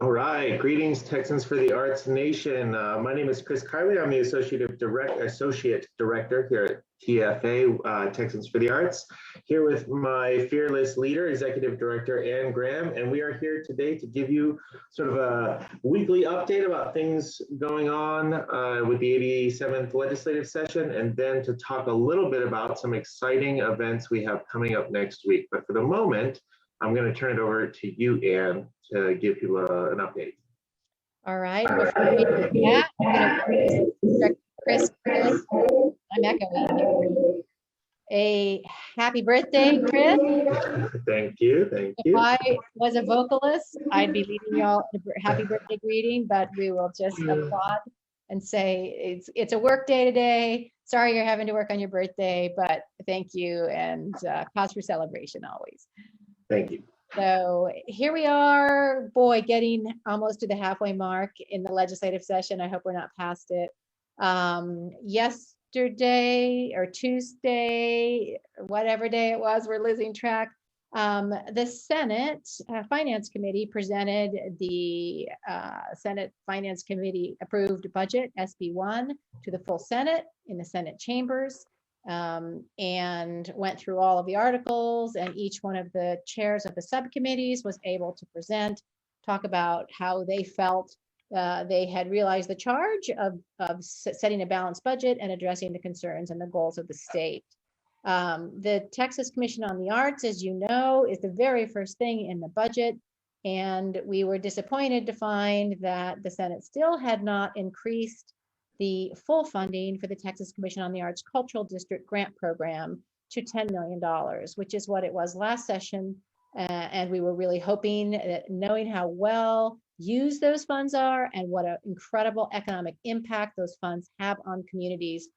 All right, greetings, Texans for the Arts Nation. My name is Chris Kiley. I'm the Associate Director here at TFA, Texans for the Arts, here with my fearless leader, Executive Director Ann Graham, and we are here today to give you sort of a weekly update about things going on with the 87th legislative session, and then to talk a little bit about some exciting events we have coming up next week. But for the moment, I'm going to turn it over to you, Ann, to give you an update. All right. Before we do that, I'm going to Chris, I'm echoing. A happy birthday, Chris. Thank you. Thank If you. I was a vocalist, I'd be leading y'all a happy birthday greeting, but we will just applaud and say it's a work day today. Sorry you're having to work on your birthday, but thank you and cause for celebration always. Thank you. So here we are, boy, getting almost to the halfway mark in the legislative session. I hope we're not past it. Yesterday or Tuesday, whatever day it was, we're losing track. The Senate Finance Committee presented the Senate Finance Committee approved budget, SB1, to the full Senate in the Senate chambers. And went through all of the articles, and each one of the chairs of the subcommittees was able to talk about how they felt they had realized the charge of setting a balanced budget and addressing the concerns and the goals of the state. The Texas Commission on the Arts, as you know, is the very first thing in the budget, and we were disappointed to find that the Senate still had not increased the full funding for the Texas Commission on the Arts Cultural District Grant Program to $10 million, which is what it was last session. And we were really hoping that, knowing how well used those funds are and what an incredible economic impact those funds have on communities,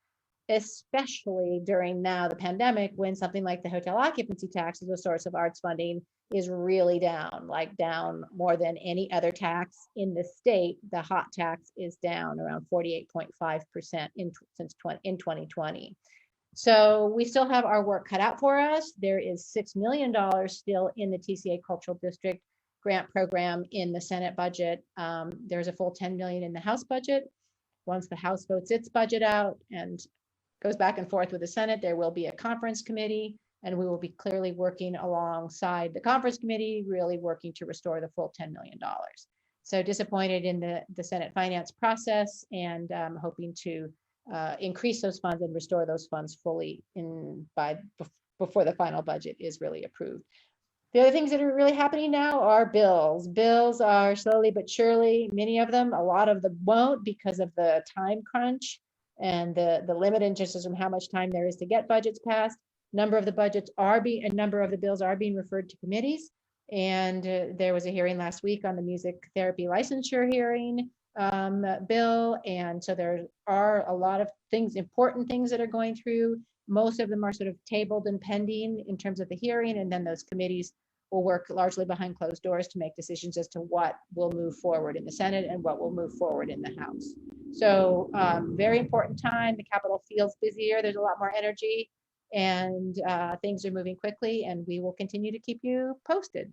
especially during now the pandemic, when something like the hotel occupancy tax as a source of arts funding is really down, like down more than any other tax in the state. The hot tax is down around 48.5% in 2020. So we still have our work cut out for us. There is $6 million still in the TCA Cultural District grant program in the Senate budget. There's a full $10 million in the House budget. Once the House votes its budget out and goes back and forth with the Senate, there will be a conference committee, and we will be clearly working alongside the conference committee, really working to restore the full $10 million. So disappointed in the Senate finance process, and hoping to increase those funds and restore those funds fully before the final budget is really approved. The other things that are really happening now are bills. Bills are slowly but surely, many of them, a lot of them won't because of the time crunch and the limit in just from how much time there is to get budgets passed. A number of the bills are being referred to committees. And there was a hearing last week on the music therapy licensure hearing bill. And so there are a lot of things, important things that are going through. Most of them are sort of tabled and pending in terms of the hearing. And then those committees will work largely behind closed doors to make decisions as to what will move forward in the Senate and what will move forward in the House. So very important time. The Capitol feels busier. There's a lot more energy, and things are moving quickly, and we will continue to keep you posted.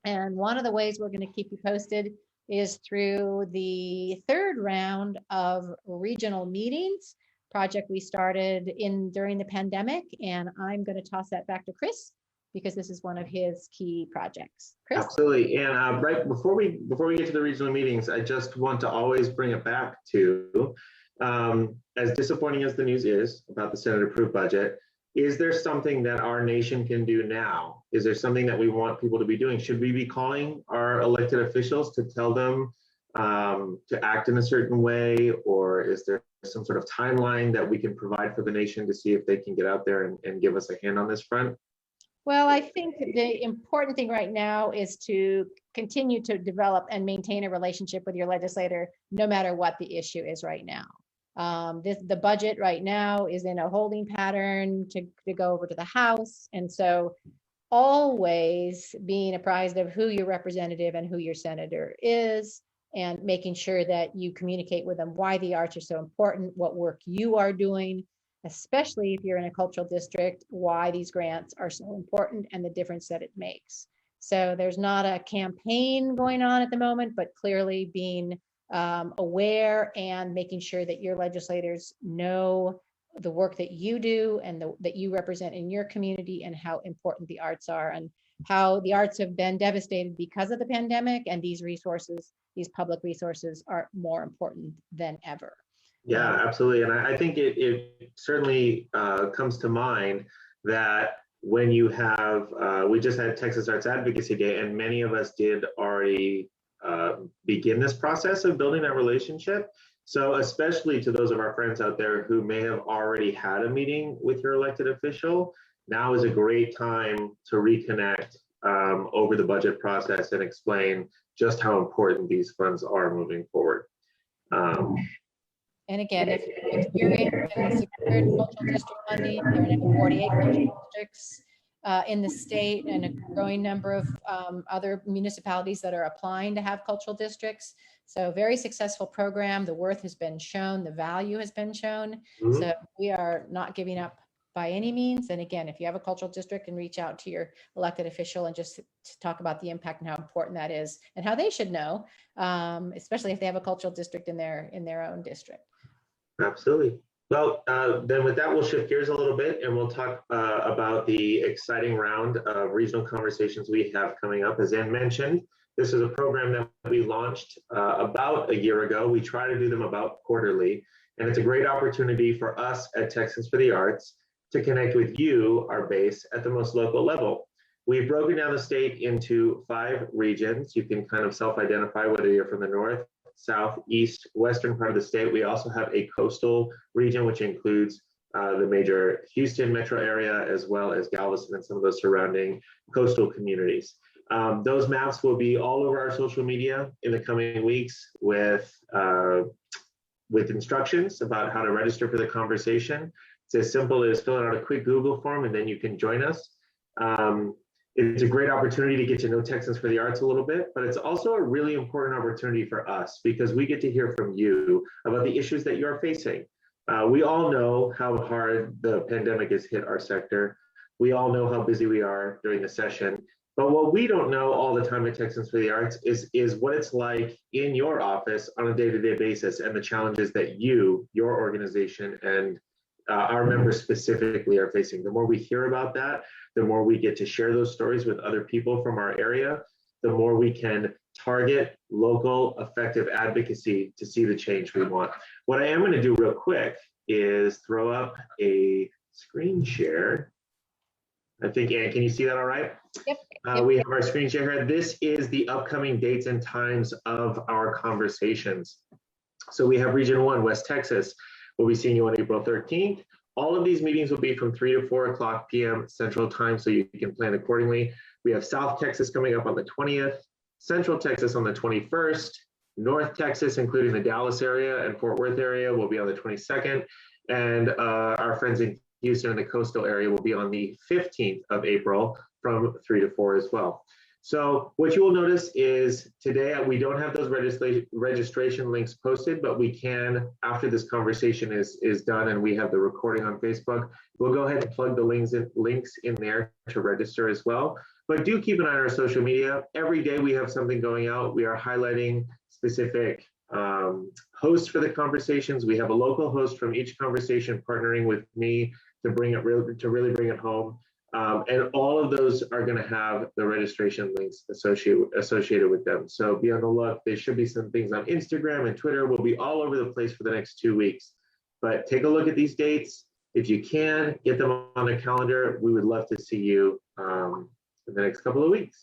And one of the ways we're going to keep you posted is through the third round of regional meetings project we started during the pandemic. And I'm going to toss that back to Chris, because this is one of his key projects. Chris? Absolutely. And right before we get to the regional meetings, I just want to always bring it back to, as disappointing as the news is about the Senate approved budget, is there something that our nation can do now? Is there something that we want people to be doing? Should we be calling our elected officials to tell them to act in a certain way? Or is there some sort of timeline that we can provide for the nation to see if they can get out there and give us a hand on this front? Well, I think the important thing right now is to continue to develop and maintain a relationship with your legislator, no matter what the issue is right now. The budget right now is in a holding pattern to go over to the House. And so always being apprised of who your representative and who your senator is, and making sure that you communicate with them why the arts are so important, what work you are doing, especially if you're in a cultural district, why these grants are so important and the difference that it makes. So there's not a campaign going on at the moment, but clearly being aware and making sure that your legislators know the work that you do and that you represent in your community and how important the arts are and how the arts have been devastated because of the pandemic, and these resources, these public resources, are more important than ever. Yeah, absolutely. And I think it certainly comes to mind that when you have, we just had Texas Arts Advocacy Day, and many of us did already begin this process of building that relationship. So especially to those of our friends out there who may have already had a meeting with your elected official, now is a great time to reconnect over the budget process and explain just how important these funds are moving forward. And again, if you've experienced and secured cultural district funding, there are now 48 cultural districts in the state and a growing number of other municipalities that are applying to have cultural districts. So very successful program. The worth has been shown, the value has been shown. So we are not giving up by any means. And again, if you have a cultural district, and reach out to your elected official and just talk about the impact and how important that is and how they should know, especially if they have a cultural district in their own district. Absolutely. Well, then with that, we'll shift gears a little bit and we'll talk about the exciting round of regional conversations we have coming up. As Ann mentioned, this is a program that we launched about a year ago. We try to do them about quarterly, and it's a great opportunity for us at Texans for the Arts to connect with you, our base, at the most local level. We've broken down the state into 5 regions. You can kind of self-identify whether you're from the north, south, east, western part of the state. We also have a coastal region, which includes the major Houston metro area, as well as Galveston and some of those surrounding coastal communities. Those maps will be all over our social media in the coming weeks with instructions about how to register for the conversation. It's as simple as filling out a quick Google form and then you can join us. It's a great opportunity to get to know Texans for the Arts a little bit, but it's also a really important opportunity for us because we get to hear from you about the issues that you're facing. We all know how hard the pandemic has hit our sector. We all know how busy we are during the session. But what we don't know all the time at Texans for the Arts is what it's like in your office on a day-to-day basis and the challenges that you, your organization, and our members specifically are facing. The more we hear about that, the more we get to share those stories with other people from our area, the more we can target local effective advocacy to see the change we want. What I am going to do real quick is throw up a screen share. I think, Ann, can you see that all right? Yep. We have our screen share here. This is the upcoming dates and times of our conversations. So we have Region 1, West Texas. We'll be seeing you on April 13th. All of these meetings will be from 3 to 4 o'clock p.m. Central Time, so you can plan accordingly. We have South Texas coming up on the 20th, Central Texas on the 21st, North Texas, including the Dallas area and Fort Worth area, will be on the 22nd, and our friends in Houston and the coastal area will be on the 15th of April from 3 to 4 as well. So what you will notice is today we don't have those registration links posted, but we can, after this conversation is done and we have the recording on Facebook, we'll go ahead and plug the links in there to register as well. But do keep an eye on our social media. Every day we have something going out. We are highlighting specific hosts for the conversations. We have a local host from each conversation partnering with me to really bring it home. And all of those are going to have the registration links associated with them. So be on the look. There should be some things on Instagram and Twitter. We'll be all over the place for the next 2 weeks. But take a look at these dates. If you can, get them on the calendar. We would love to see you in the next couple of weeks.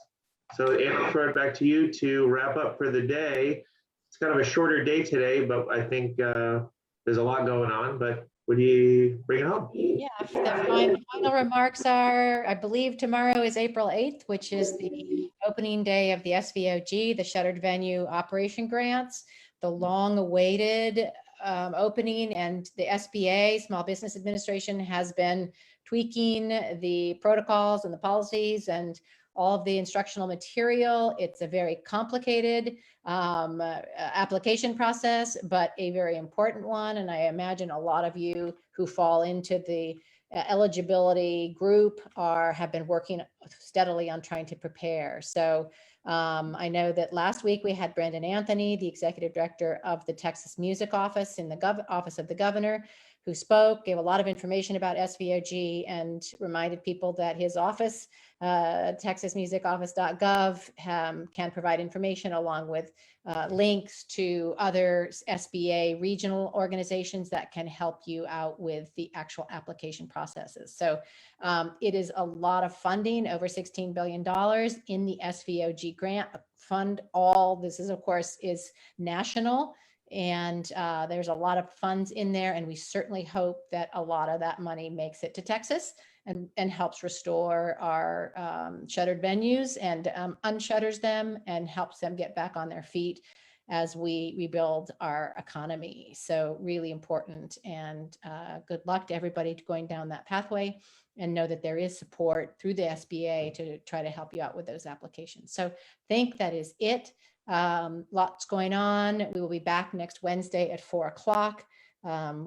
So Ann, I'll throw it back to you to wrap up for the day. It's kind of a shorter day today, but I think there's a lot going on. But would you bring it home? Yeah, the final remarks are, I believe tomorrow is April 8th, which is the opening day of the SVOG, the Shuttered Venue Operation Grants, the long-awaited opening, and the SBA, Small Business Administration, has been tweaking the protocols and the policies and all of the instructional material. It's a very complicated application process, but a very important one. And I imagine a lot of you who fall into the eligibility group have been working steadily on trying to prepare. So I know that last week we had Brandon Anthony, the executive director of the Texas Music Office in the office of the governor, who spoke, gave a lot of information about SVOG, and reminded people that his office, texasmusicoffice.gov, can provide information along with links to other SBA regional organizations that can help you out with the actual application processes. So it is a lot of funding, over $16 billion in the SVOG grant fund. All this is, of course, is national. And there's a lot of funds in there, and we certainly hope that a lot of that money makes it to Texas and helps restore our shuttered venues and unshutters them and helps them get back on their feet as we rebuild our economy. So really important, and good luck to everybody going down that pathway, and know that there is support through the SBA to try to help you out with those applications. So I think that is it. Lots going on. We will be back next Wednesday at 4 o'clock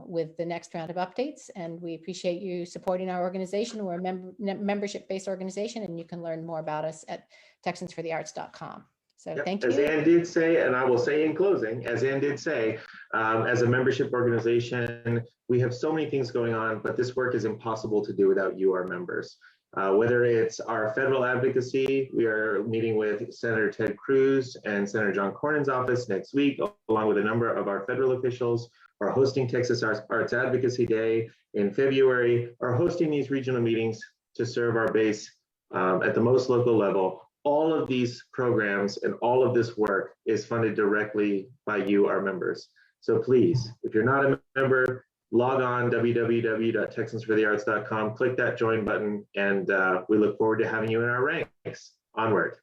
with the next round of updates. And we appreciate you supporting our organization. We're a membership-based organization, and you can learn more about us at texansforthearts.com. So yep. Thank you. As Ann did say, and I will say in closing, as Ann did say, as a membership organization, we have so many things going on, but this work is impossible to do without you, our members. Whether it's our federal advocacy, we are meeting with Senator Ted Cruz and Senator John Cornyn's office next week, along with a number of our federal officials, are hosting Texas Arts Advocacy Day in February, are hosting these regional meetings to serve our base at the most local level. All of these programs and all of this work is funded directly by you, our members. So please, if you're not a member, log on www.texansforthearts.com, click that join button, and we look forward to having you in our ranks. Onward.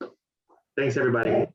Thanks, everybody.